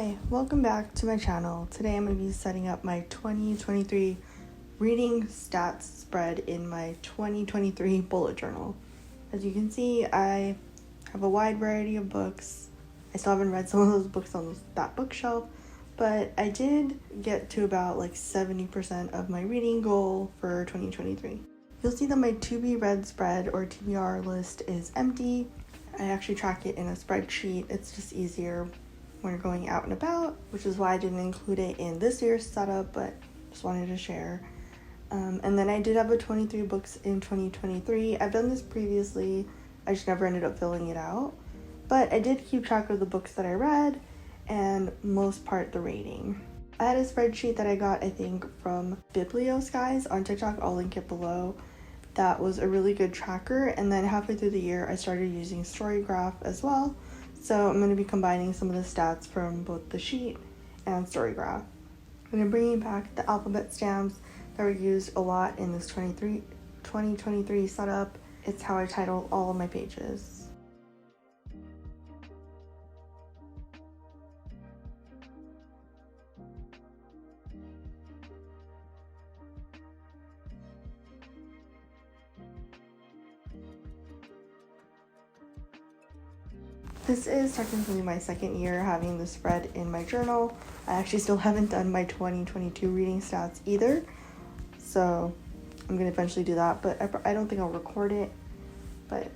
Hi, welcome back to my channel. Today I'm going to be setting up my 2023 reading stats spread in my 2023 bullet journal. As you can see, I have a wide variety of books. I still haven't read some of those books on that bookshelf, but I did get to about 70% of my reading goal for 2023. You'll see that my to be read spread or TBR list is empty. I actually track it in a spreadsheet. It's just easier when you're going out and about, which is why I didn't include it in this year's setup, but just wanted to share. And then I did have a 23 books in 2023. I've done this previously, I just never ended up filling it out. But I did keep track of the books that I read and most part the rating. I had a spreadsheet that I got, I think, from Biblios guys on TikTok. I'll link it below. That was a really good tracker. And then halfway through the year, I started using Storygragh as well. So I'm going to be combining some of the stats from both the sheet and Storygragh. I'm going to bring back the alphabet stamps that were used a lot in this 2023 setup. It's how I title all of my pages. This is technically my second year having the spread in my journal. I actually still haven't done my 2022 reading stats either, so I'm going to eventually do that, but I don't think I'll record it. But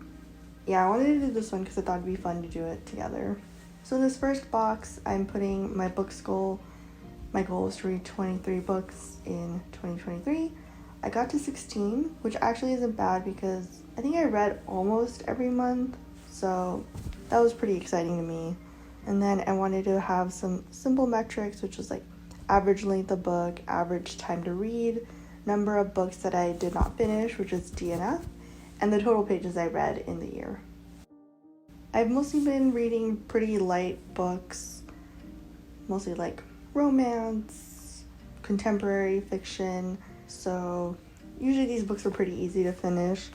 yeah, I wanted to do this one because I thought it'd be fun to do it together. So in this first box, I'm putting my books goal. My goal is to read 23 books in 2023. I got to 16, which actually isn't bad because I think I read almost every month, so that was pretty exciting to me. And then I wanted to have some simple metrics, which was average length of book, average time to read, number of books that I did not finish, which is DNF, and the total pages I read in the year. I've mostly been reading pretty light books, mostly romance, contemporary fiction, so usually these books are pretty easy to finish.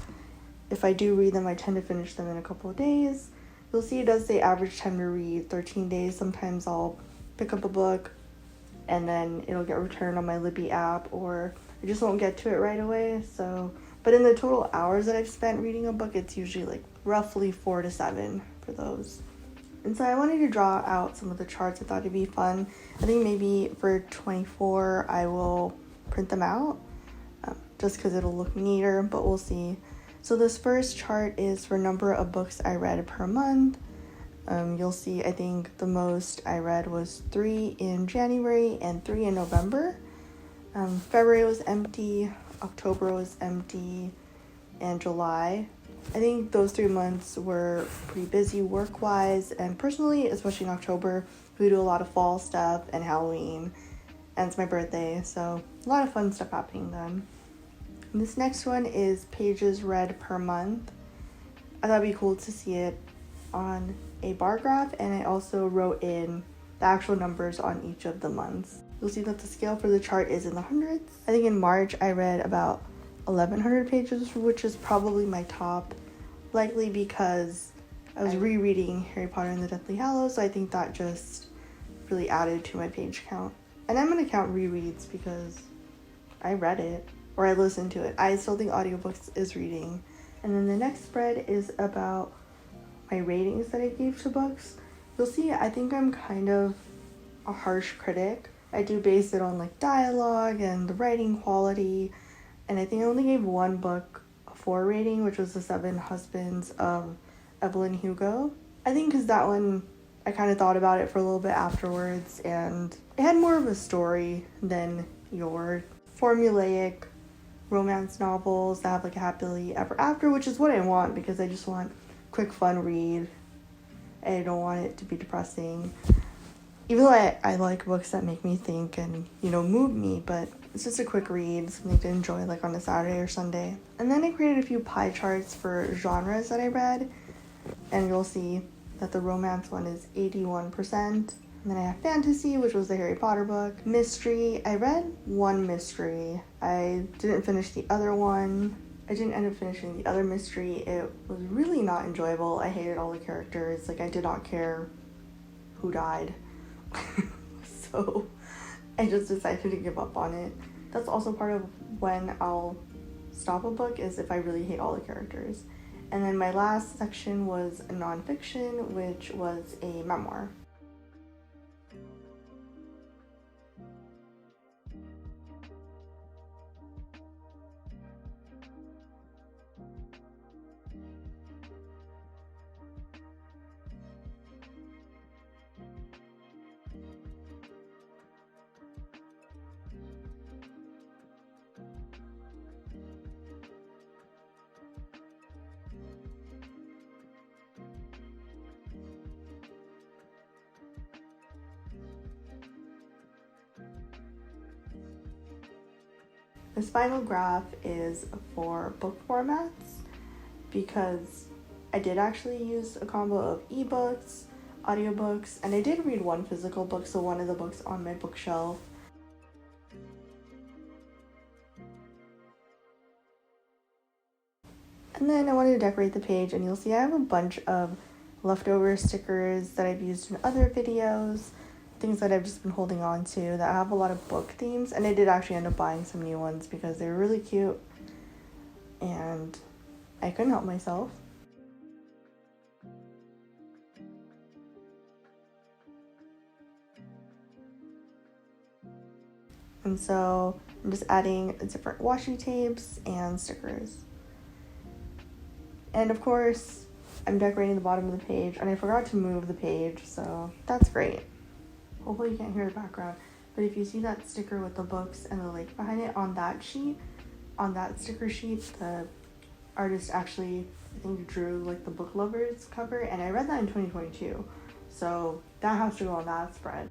If I do read them, I tend to finish them in a couple of days. You'll see it does say average time to read 13 days. Sometimes I'll pick up a book and then it'll get returned on my Libby app, or I just won't get to it right away. But in the total hours that I've spent reading a book, it's usually roughly 4 to 7 for those. And so I wanted to draw out some of the charts. I thought it'd be fun. I think maybe for 24 I will print them out just because it'll look neater, but we'll see. So this first chart is for number of books I read per month. You'll see I think the most I read was 3 in January and 3 in November. February was empty, October was empty, and July. I think those 3 months were pretty busy work-wise, and personally, especially in October, we do a lot of fall stuff and Halloween, and it's my birthday, so a lot of fun stuff happening then. And this next one is pages read per month. I thought it'd be cool to see it on a bar graph, and I also wrote in the actual numbers on each of the months. You'll see that the scale for the chart is in the hundreds. I think in March I read about 1,100 pages, which is probably my top, likely because I was rereading Harry Potter and the Deathly Hallows, so I think that just really added to my page count. And I'm going to count rereads because I read it. Or I listened to it. I still think audiobooks is reading. And then the next spread is about my ratings that I gave to books. You'll see, I think I'm kind of a harsh critic. I do base it on dialogue and the writing quality. And I think I only gave one book a 4 rating, which was The 7 Husbands of Evelyn Hugo. I think because that one, I kind of thought about it for a little bit afterwards, and it had more of a story than your formulaic romance novels that have a happily ever after, which is what I want because I just want quick fun read. I don't want it to be depressing, even though I like books that make me think and move me, but it's just a quick read, something to enjoy on a Saturday or Sunday. And then I created a few pie charts for genres that I read, and you'll see that the romance one is 81%. And then I have fantasy, which was the Harry Potter book. Mystery, I read 1 mystery. I didn't finish the other one. I didn't end up finishing the other mystery. It was really not enjoyable. I hated all the characters. I did not care who died. So I just decided to give up on it. That's also part of when I'll stop a book, is if I really hate all the characters. And then my last section was nonfiction, which was a memoir. This final graph is for book formats because I did actually use a combo of ebooks, audiobooks, and I did read one physical book, so one of the books on my bookshelf. And then I wanted to decorate the page, and you'll see I have a bunch of leftover stickers that I've used in other videos, things that I've just been holding on to that have a lot of book themes, and I did actually end up buying some new ones because they were really cute and I couldn't help myself. And so I'm just adding different washi tapes and stickers. And of course, I'm decorating the bottom of the page, and I forgot to move the page, so that's great. Hopefully you can't hear the background, but if you see that sticker with the books and the lake behind it on that sheet, on that sticker sheet, the artist actually, I think, drew like the book lovers cover, and I read that in 2022, so that has to go on that spread.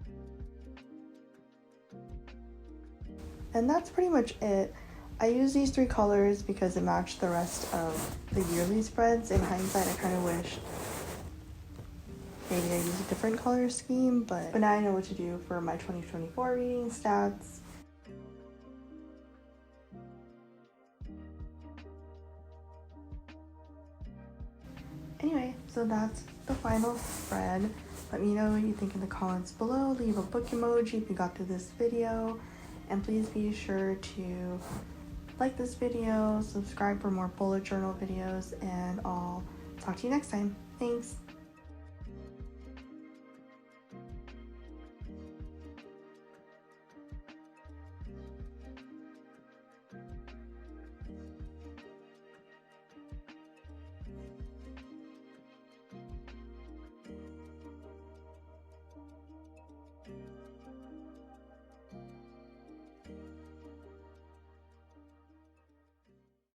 And that's pretty much it. I use these 3 colors because it matched the rest of the yearly spreads. In hindsight, I kind of wish maybe I use a different color scheme, but now I know what to do for my 2024 reading stats. Anyway, so that's the final spread. Let me know what you think in the comments below. Leave a book emoji if you got to this video. And please be sure to like this video, subscribe for more bullet journal videos, and I'll talk to you next time. Thanks!